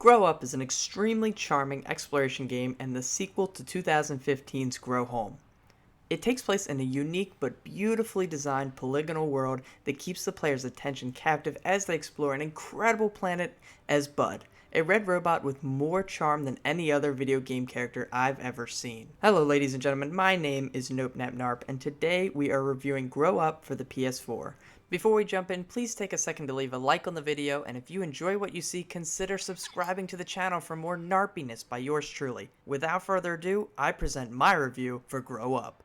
Grow Up is an extremely charming exploration game and the sequel to 2015's Grow Home. It takes place in a unique but beautifully designed polygonal world that keeps the player's attention captive as they explore an incredible planet as Bud, a red robot with more charm than any other video game character I've ever seen. Hello ladies and gentlemen, my name is NopNapNarp and today we are reviewing Grow Up for the PS4. Before we jump in, please take a second to leave a like on the video, and if you enjoy what you see, consider subscribing to the channel for more narpiness by yours truly. Without further ado, I present my review for Grow Up.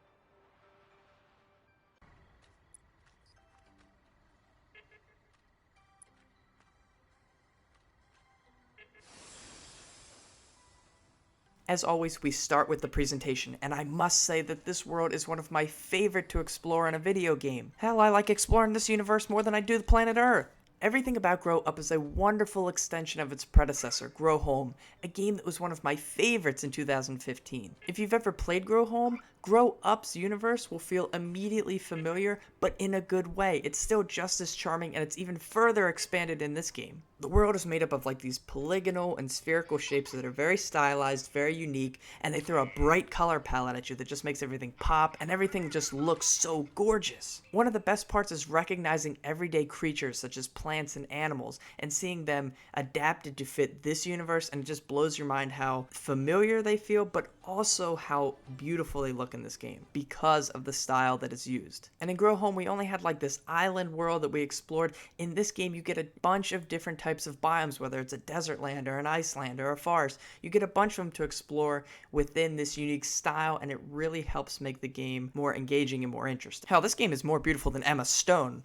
As always, we start with the presentation, and I must say that this world is one of my favorite to explore in a video game. Hell, I like exploring this universe more than I do the planet Earth. Everything about Grow Up is a wonderful extension of its predecessor, Grow Home, a game that was one of my favorites in 2015. If you've ever played Grow Home, Grow Up's universe will feel immediately familiar, but in a good way. It's still just as charming, and it's even further expanded in this game. The world is made up of like these polygonal and spherical shapes that are very stylized, very unique, and they throw a bright color palette at you that just makes everything pop, and everything just looks so gorgeous. One of the best parts is recognizing everyday creatures such as plants and animals, and seeing them adapted to fit this universe, and it just blows your mind how familiar they feel, but also how beautiful they look in this game because of the style that is used. And in Grow Home, we only had like this island world that we explored. In this game, you get a bunch of different types of biomes, whether it's a desert land or an iceland or a forest. You get a bunch of them to explore within this unique style, and it really helps make the game more engaging and more interesting. Hell, this game is more beautiful than Emma Stone.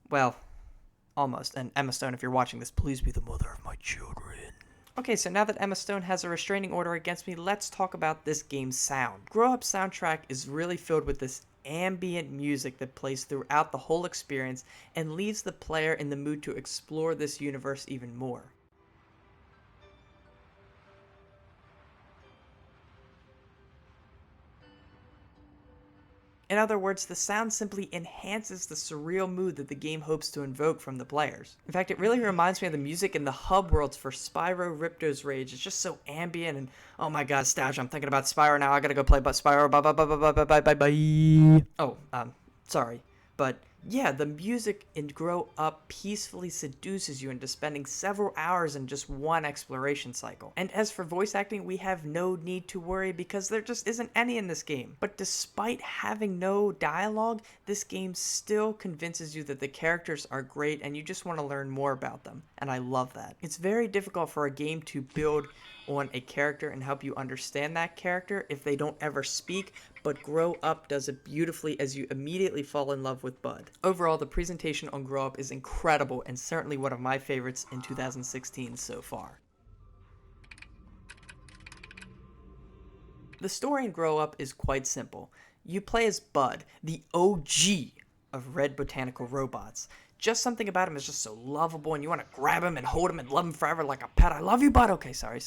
Well, almost. And Emma Stone, if you're watching this, please be the mother of my children. Okay, so now that Emma Stone has a restraining order against me, let's talk about this game's sound. Grow Up's soundtrack is really filled with this ambient music that plays throughout the whole experience and leaves the player in the mood to explore this universe even more. In other words, the sound simply enhances the surreal mood that the game hopes to invoke from the players. In fact, it really reminds me of the music in the hub worlds for Spyro Ripto's Rage. It's just so ambient and, oh my god, nostalgia. I'm thinking about Spyro now. I gotta go play Spyro. Bye bye bye bye bye bye bye bye. Oh, sorry. But yeah, the music in Grow Up peacefully seduces you into spending several hours in just one exploration cycle. And as for voice acting, we have no need to worry because there just isn't any in this game. But despite having no dialogue, this game still convinces you that the characters are great and you just want to learn more about them. And I love that. It's very difficult for a game to build on a character and help you understand that character if they don't ever speak, but Grow Up does it beautifully as you immediately fall in love with Bud. Overall, the presentation on Grow Up is incredible and certainly one of my favorites in 2016 so far. The story in Grow Up is quite simple. You play as Bud, the OG of red botanical robots. Just something about him is just so lovable, and you want to grab him and hold him and love him forever like a pet. I love you, Bud. Okay, sorry.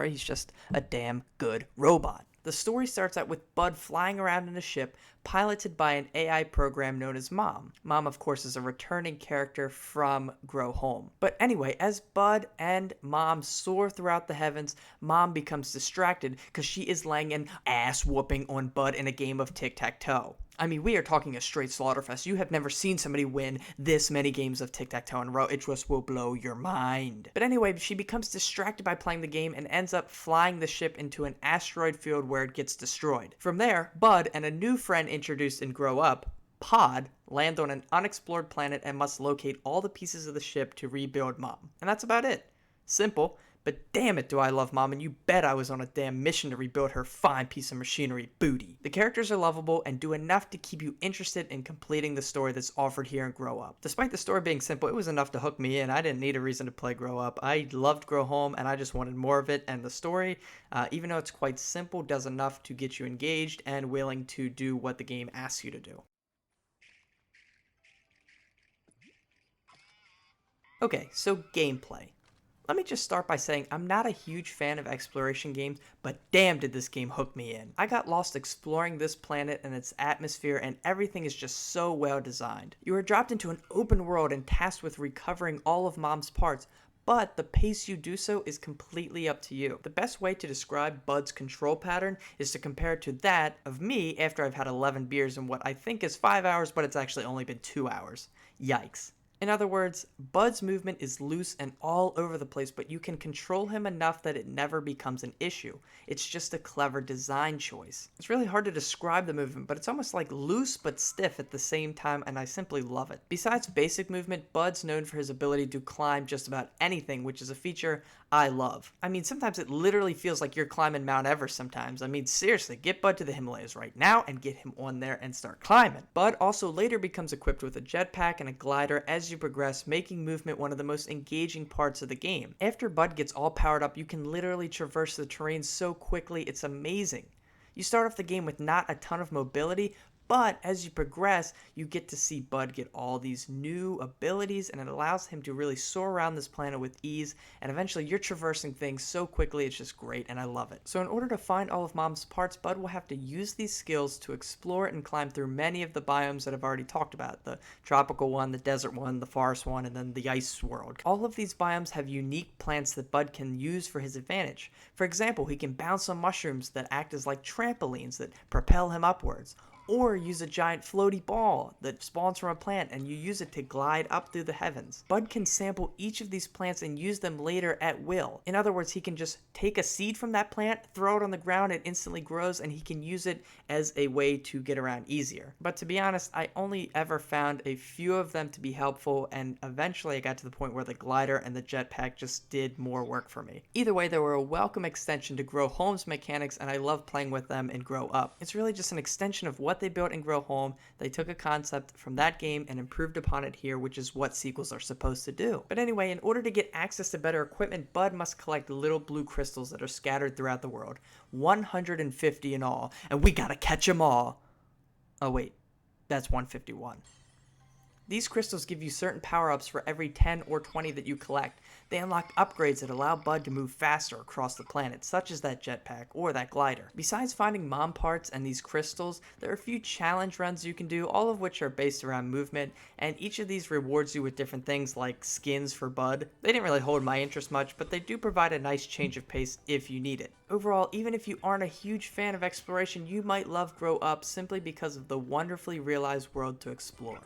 He's just a damn good robot. The story starts out with Bud flying around in a ship piloted by an AI program known as Mom. Mom, of course, is a returning character from Grow Home. But anyway, as Bud and Mom soar throughout the heavens, Mom becomes distracted because she is laying an ass whooping on Bud in a game of tic-tac-toe. I mean, we are talking a straight slaughterfest. You have never seen somebody win this many games of tic-tac-toe in a row. It just will blow your mind. But anyway, she becomes distracted by playing the game and ends up flying the ship into an asteroid field where it gets destroyed. From there, Bud and a new friend introduced in Grow Up, Pod, land on an unexplored planet and must locate all the pieces of the ship to rebuild Mom. And that's about it. Simple. But damn it do I love Mom, and you bet I was on a damn mission to rebuild her fine piece of machinery booty. The characters are lovable and do enough to keep you interested in completing the story that's offered here in Grow Up. Despite the story being simple, it was enough to hook me in. I didn't need a reason to play Grow Up. I loved Grow Home and I just wanted more of it, and the story, even though it's quite simple, does enough to get you engaged and willing to do what the game asks you to do. Okay, so gameplay. Let me just start by saying I'm not a huge fan of exploration games, but damn did this game hook me in. I got lost exploring this planet and its atmosphere, and everything is just so well designed. You are dropped into an open world and tasked with recovering all of Mom's parts, but the pace you do so is completely up to you. The best way to describe Bud's control pattern is to compare it to that of me after I've had 11 beers in what I think is 5 hours, but it's actually only been 2 hours. Yikes. In other words, Bud's movement is loose and all over the place, but you can control him enough that it never becomes an issue. It's just a clever design choice. It's really hard to describe the movement, but it's almost like loose but stiff at the same time, and I simply love it. Besides basic movement, Bud's known for his ability to climb just about anything, which is a feature I love. I mean, sometimes it literally feels like you're climbing Mount Everest sometimes. I mean, seriously, get Bud to the Himalayas right now and get him on there and start climbing. Bud also later becomes equipped with a jetpack and a glider as you progress, making movement one of the most engaging parts of the game. After Bud gets all powered up, you can literally traverse the terrain so quickly, it's amazing. You start off the game with not a ton of mobility, but as you progress, you get to see Bud get all these new abilities, and it allows him to really soar around this planet with ease, and eventually you're traversing things so quickly, it's just great, and I love it. So in order to find all of Mom's parts, Bud will have to use these skills to explore and climb through many of the biomes that I've already talked about. The tropical one, the desert one, the forest one, and then the ice world. All of these biomes have unique plants that Bud can use for his advantage. For example, he can bounce on mushrooms that act as like trampolines that propel him upwards. Or use a giant floaty ball that spawns from a plant and you use it to glide up through the heavens. Bud can sample each of these plants and use them later at will. In other words, he can just take a seed from that plant, throw it on the ground, it instantly grows, and he can use it as a way to get around easier. But to be honest, I only ever found a few of them to be helpful, and eventually I got to the point where the glider and the jetpack just did more work for me. Either way, they were a welcome extension to Grow Home's mechanics, and I love playing with them in Grow Up. It's really just an extension of what they built in Grow Home. They took a concept from that game and improved upon it here, which is what sequels are supposed to do. But anyway, in order to get access to better equipment, Bud must collect little blue crystals that are scattered throughout the world. 150 in all, and we gotta catch them all. Oh wait, that's 151. These crystals give you certain power-ups for every 10 or 20 that you collect. They unlock upgrades that allow Bud to move faster across the planet, such as that jetpack or that glider. Besides finding mom parts and these crystals, there are a few challenge runs you can do, all of which are based around movement, and each of these rewards you with different things like skins for Bud. They didn't really hold my interest much, but they do provide a nice change of pace if you need it. Overall, even if you aren't a huge fan of exploration, you might love Grow Up simply because of the wonderfully realized world to explore.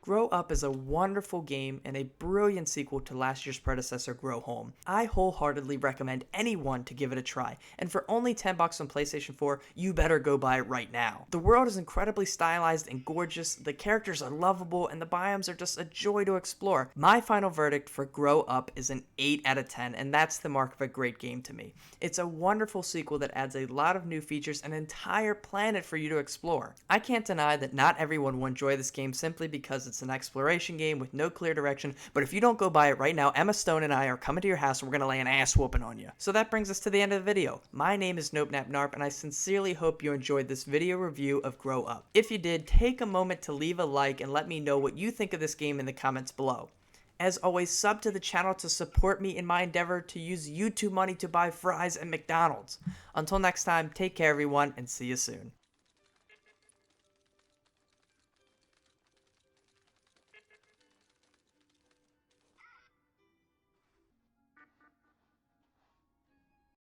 Grow Up is a wonderful game and a brilliant sequel to last year's predecessor, Grow Home. I wholeheartedly recommend anyone to give it a try, and for only $10 on PlayStation 4, you better go buy it right now. The world is incredibly stylized and gorgeous, the characters are lovable, and the biomes are just a joy to explore. My final verdict for Grow Up is an 8 out of 10, and that's the mark of a great game to me. It's a wonderful sequel that adds a lot of new features and an entire planet for you to explore. I can't deny that not everyone will enjoy this game simply because it's an exploration game with no clear direction, but if you don't go buy it right now, Emma Stone and I are coming to your house and we're going to lay an ass whooping on you. So that brings us to the end of the video. My name is NopNapNarp, and I sincerely hope you enjoyed this video review of Grow Up. If you did, take a moment to leave a like and let me know what you think of this game in the comments below. As always, sub to the channel to support me in my endeavor to use YouTube money to buy fries at McDonald's. Until next time, take care everyone, and see you soon.